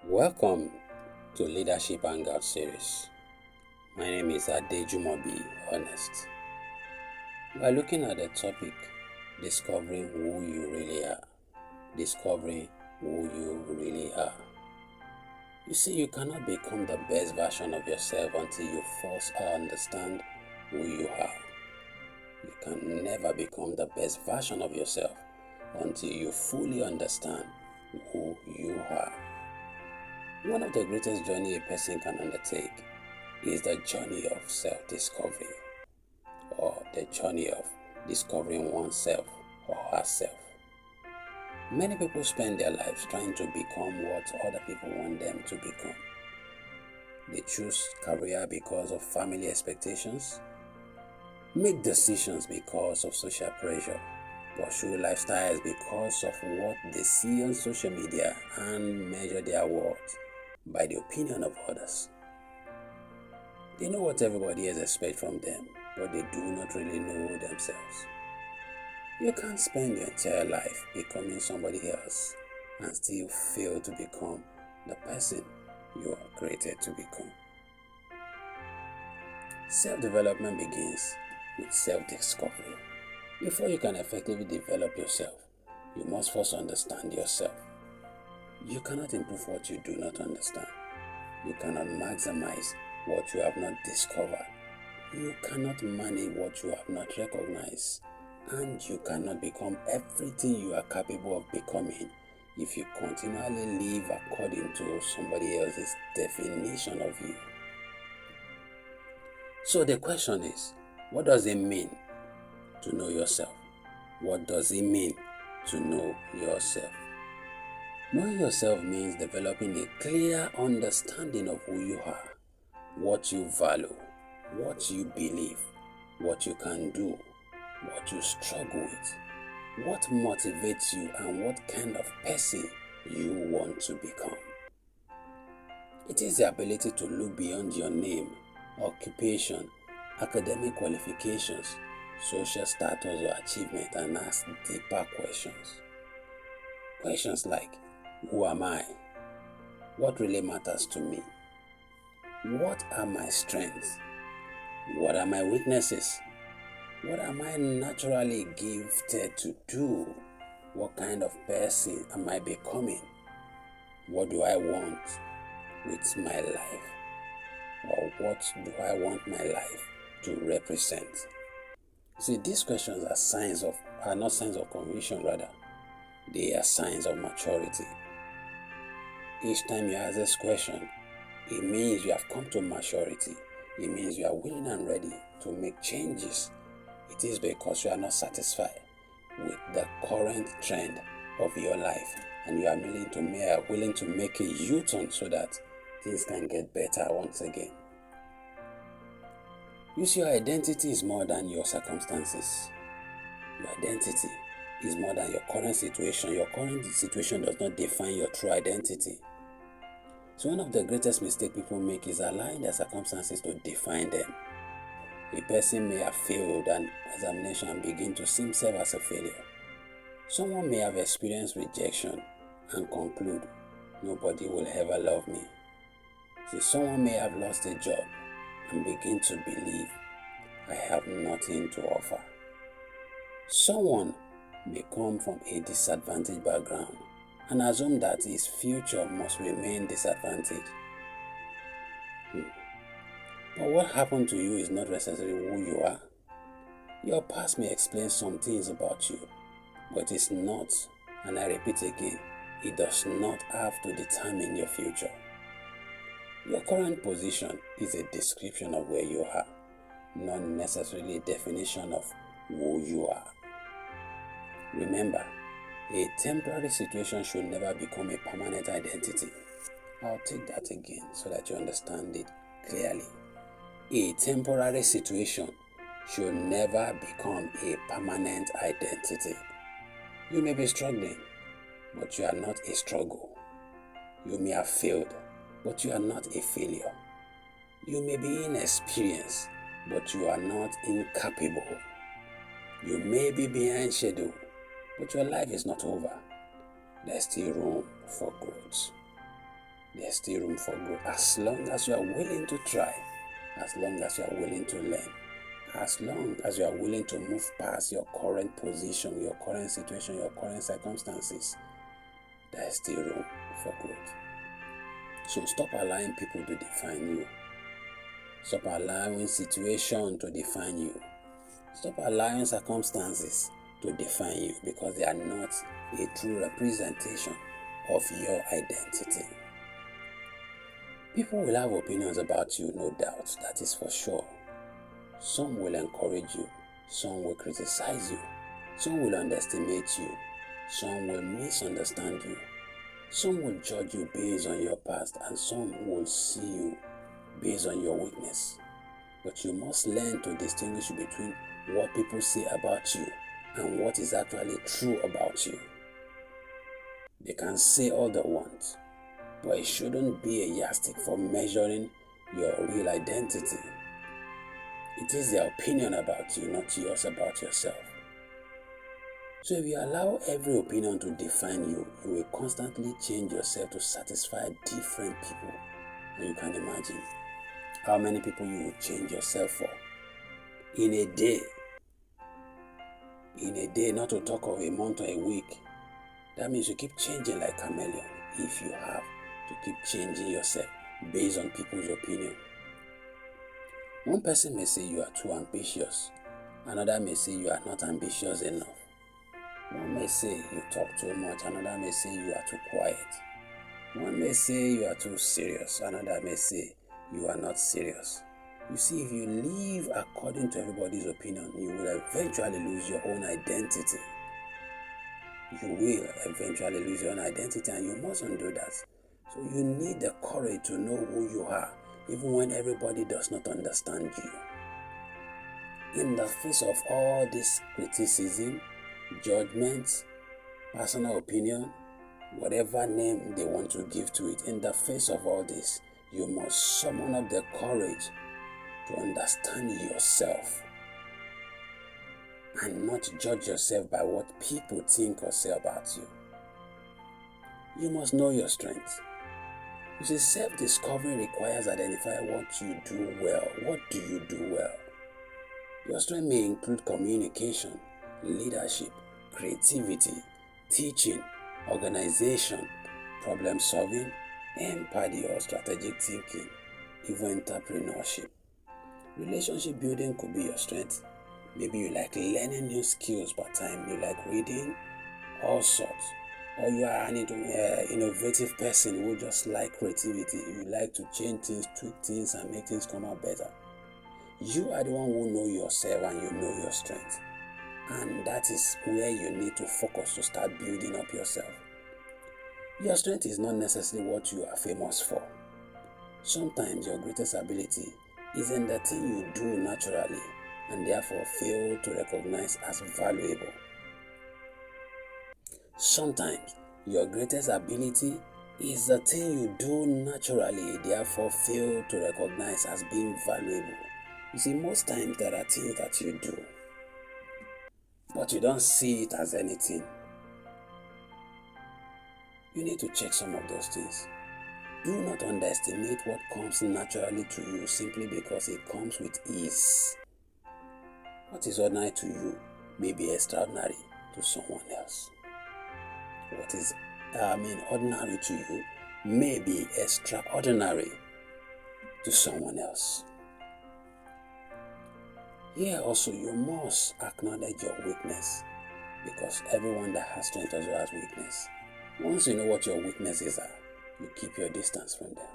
Welcome to Leadership Hangout series. My name is Adejumobi Honest. We are looking at the topic discovering who you really are. Discovering who you really are. You see, you cannot become the best version of yourself until you first understand who you are. You can never become the best version of yourself until you fully understand who you are. One of the greatest journey a person can undertake is the journey of self-discovery, or the journey of discovering oneself or herself. Many people spend their lives trying to become what other people want them to become. They choose career because of family expectations, make decisions because of social pressure, pursue lifestyles because of what they see on social media, and measure their worth by the opinion of others. They know what everybody else expects from them, but they do not really know themselves. You can't spend your entire life becoming somebody else and still fail to become the person you are created to become. Self-development begins with self-discovery. Before you can effectively develop yourself, you must first understand yourself. You cannot improve what you do not understand. You cannot maximize what you have not discovered. You cannot manage what you have not recognized. And you cannot become everything you are capable of becoming if you continually live according to somebody else's definition of you. So the question is, what does it mean to know yourself? What does it mean to know yourself? Knowing yourself means developing a clear understanding of who you are, what you value, what you believe, what you can do, what you struggle with, what motivates you, and what kind of person you want to become. It is the ability to look beyond your name, occupation, academic qualifications, social status or achievement, and ask deeper questions. Questions like, who am I? What really matters to me? What are my strengths? What are my weaknesses? What am I naturally gifted to do? What kind of person am I becoming? What do I want with my life? Or what do I want my life to represent? See, these questions are not signs of conviction, rather. They are signs of maturity. Each time you ask this question, it means you have come to maturity. It means you are willing and ready to make changes. It is because you are not satisfied with the current trend of your life and you are willing to make a U-turn so that things can get better once again. You see, your identity is more than your circumstances. Your identity is more than your current situation. Your current situation does not define your true identity. So one of the greatest mistakes people make is allowing their circumstances to define them. A person may have failed an examination and begin to see himself as a failure. Someone may have experienced rejection and conclude, nobody will ever love me. See, someone may have lost a job and begin to believe, I have nothing to offer. Someone may come from a disadvantaged background and assume that his future must remain disadvantaged. But what happened to you is not necessarily who you are. Your past may explain some things about you, but it is not, and I repeat again, it does not have to determine your future. Your current position is a description of where you are, not necessarily a definition of who you are. Remember, a temporary situation should never become a permanent identity. I'll take that again so that you understand it clearly. A temporary situation should never become a permanent identity. You may be struggling, but you are not a struggle. You may have failed, but you are not a failure. You may be inexperienced, but you are not incapable. You may be behind schedule, but your life is not over. There's still room for growth. there's still room for growth. As long as you are willing to try, as long as you are willing to learn, as long as you are willing to move past your current position, your current situation, your current circumstances, there is still room for growth. So stop allowing people to define you. Stop allowing situation to define you. Stop allowing circumstances to define you, because they are not a true representation of your identity. People will have opinions about you, no doubt, that is for sure. Some will encourage you, some will criticize you, some will underestimate you, some will misunderstand you, some will judge you based on your past, and some will see you based on your weakness. But you must learn to distinguish between what people say about you and what is actually true about you. They can say all they want, but it shouldn't be a yardstick for measuring your real identity. It is their opinion about you, not yours about yourself. So if you allow every opinion to define you, you will constantly change yourself to satisfy different people. And you can imagine how many people you will change yourself for in a day. In a day, not to talk of a month or a week. That means you keep changing like chameleon if you have to keep changing yourself based on people's opinion. One person may say you are too ambitious. Another may say you are not ambitious enough. One may say you talk too much. Another may say you are too quiet. One may say you are too serious. Another may say you are not serious. You see, if you live according to everybody's opinion, you will eventually lose your own identity. You will eventually lose your own identity, and you mustn't do that. So you need the courage to know who you are, even when everybody does not understand you. In the face of all this criticism, judgment, personal opinion, whatever name they want to give to it, in the face of all this, you must summon up the courage to understand yourself and not judge yourself by what people think or say about you. You must know your strengths. You see, self-discovery requires identifying what you do well. What do you do well? Your strength may include communication, leadership, creativity, teaching, organization, problem solving, empathy or strategic thinking, even entrepreneurship. Relationship building could be your strength. Maybe you like learning new skills part-time, you like reading, all sorts. Or you are an innovative person who just like creativity. You like to change things, tweak things, and make things come out better. You are the one who know yourself and you know your strength. And that is where you need to focus to start building up yourself. Your strength is not necessarily what you are famous for. Sometimes your greatest ability is in the thing you do naturally and therefore fail to recognize as valuable. Sometimes your greatest ability is the thing you do naturally, therefore fail to recognize as being valuable. You see, most times there are things that you do, but you don't see it as anything. You need to check some of those things. Do not underestimate what comes naturally to you simply because it comes with ease. What is ordinary to you may be extraordinary to someone else. What is ordinary to you may be extraordinary to someone else. Here also you must acknowledge your weakness, because everyone that has strength also has weakness. Once you know what your weaknesses are, you keep your distance from them.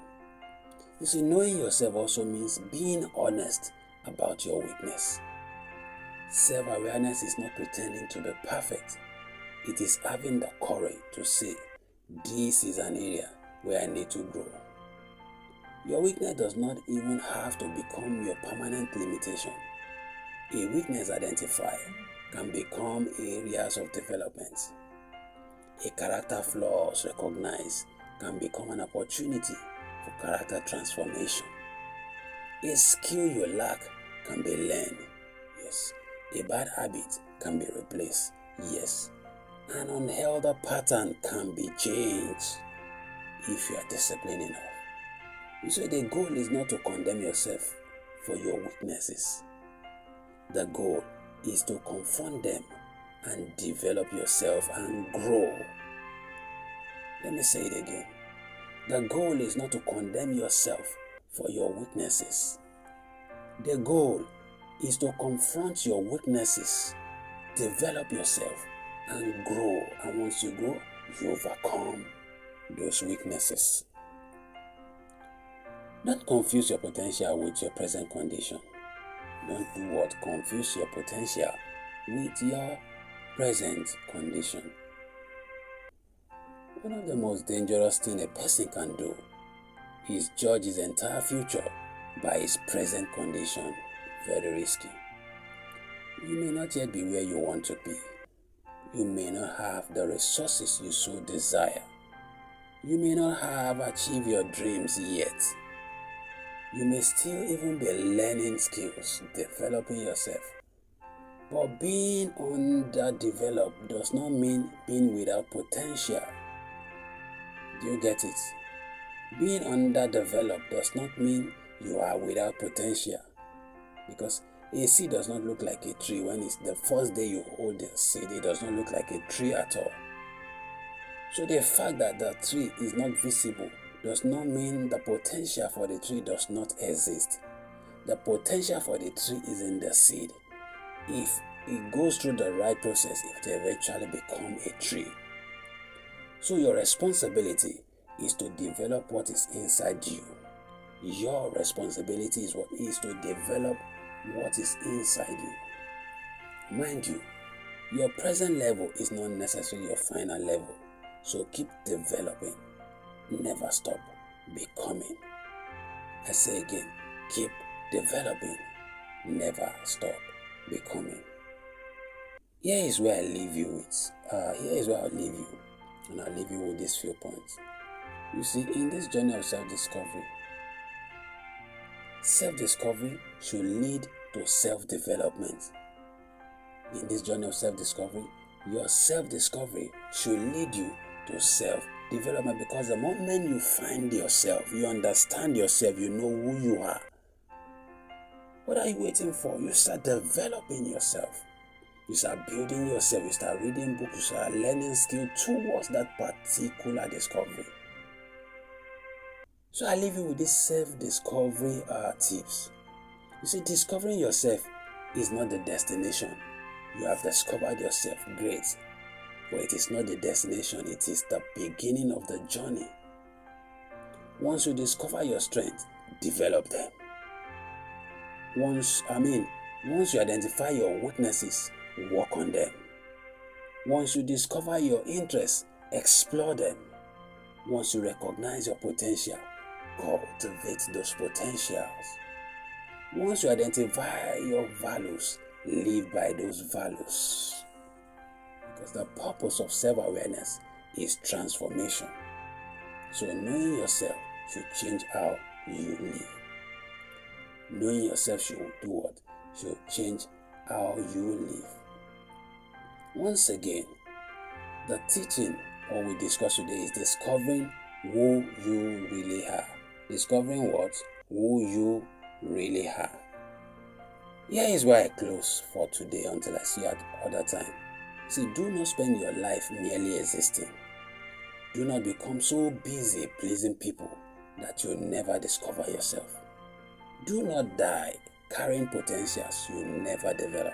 You see, knowing yourself also means being honest about your weakness. Self-awareness is not pretending to be perfect. It is having the courage to say, this is an area where I need to grow. Your weakness does not even have to become your permanent limitation. A weakness identified can become areas of development. A character flaws recognized can become an opportunity for character transformation. A skill you lack can be learned. Yes. A bad habit can be replaced. Yes. An unhealthy pattern can be changed. if you are disciplined enough. You see, the goal is not to condemn yourself for your weaknesses. The goal is to confront them and develop yourself and grow. Let me say it again. The goal is not to condemn yourself for your weaknesses. The goal is to confront your weaknesses, develop yourself, and grow. And once you grow, you overcome those weaknesses. Don't confuse your potential with your present condition. Don't do what? Confuse your potential with your present condition. One of the most dangerous things a person can do is judge his entire future by his present condition. Very risky. You may not yet be where you want to be. You may not have the resources you so desire. You may not have achieved your dreams yet. You may still even be learning skills, developing yourself. But being underdeveloped does not mean being without potential. Do you get it? Being underdeveloped does not mean you are without potential. Because a seed does not look like a tree. When it's the first day you hold the seed, it does not look like a tree at all. So the fact that the tree is not visible does not mean the potential for the tree does not exist. The potential for the tree is in the seed. If it goes through the right process, it will eventually become a tree. So your responsibility is to develop what is inside you. Your responsibility is to develop what is inside you. Mind you, your present level is not necessarily your final level. So keep developing. Never stop becoming. I say again, keep developing. Never stop becoming. Here is where I leave you with. And I'll leave you with these few points. You see, in this journey of self-discovery should lead to self-development. In this journey of self-discovery, your self-discovery should lead you to self-development, because the moment you find yourself, you understand yourself, you know who you are. What are you waiting for? You start developing yourself. You start building yourself. You start reading books. You start learning skills towards that particular discovery. So I leave you with these self-discovery tips. You see, discovering yourself is not the destination. You have discovered yourself, great. But it is not the destination. It is the beginning of the journey. Once you discover your strength, develop them. Once you identify your weaknesses, work on them. Once you discover your interests, explore them. Once you recognize your potential, cultivate those potentials. Once you identify your values, live by those values. Because the purpose of self-awareness is transformation. So knowing yourself should change how you live. Knowing yourself should do what? Should change how you live. Once again, the teaching, what we discuss today, is discovering who you really are. Discovering what? Who you really are. Here is where I close for today until I see you at other time. See, do not spend your life merely existing. Do not become so busy pleasing people that you never discover yourself. Do not die carrying potentials you never develop.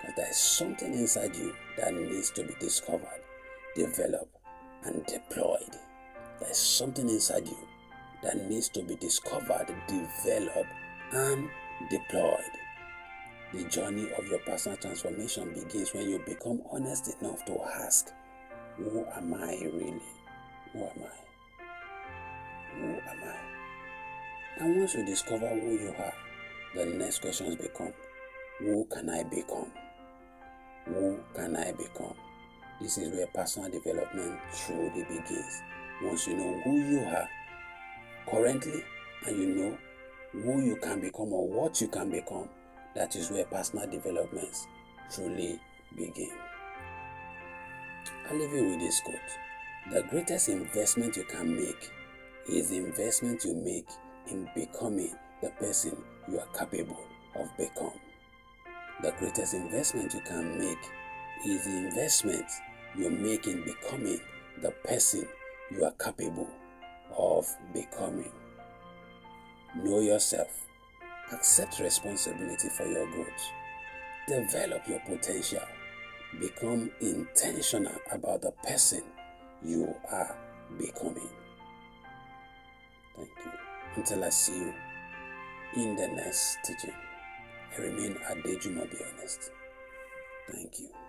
Because there is something inside you that needs to be discovered, developed, and deployed. There is something inside you that needs to be discovered, developed, and deployed. The journey of your personal transformation begins when you become honest enough to ask, who am I really? Who am I? Who am I? And once you discover who you are, the next questions become, who can I become? Who can I become? This is where personal development truly begins. Once you know who you are currently, and you know who you can become or what you can become, that is where personal developments truly begin. I'll leave you with this quote. The greatest investment you can make is the investment you make in becoming the person you are capable of becoming. The greatest investment you can make is the investment you make in becoming the person you are capable of becoming. Know yourself. Accept responsibility for your growth. Develop your potential. Become intentional about the person you are becoming. Thank you. Until I see you in the next teaching, I remain Adejumobi Honest. Thank you.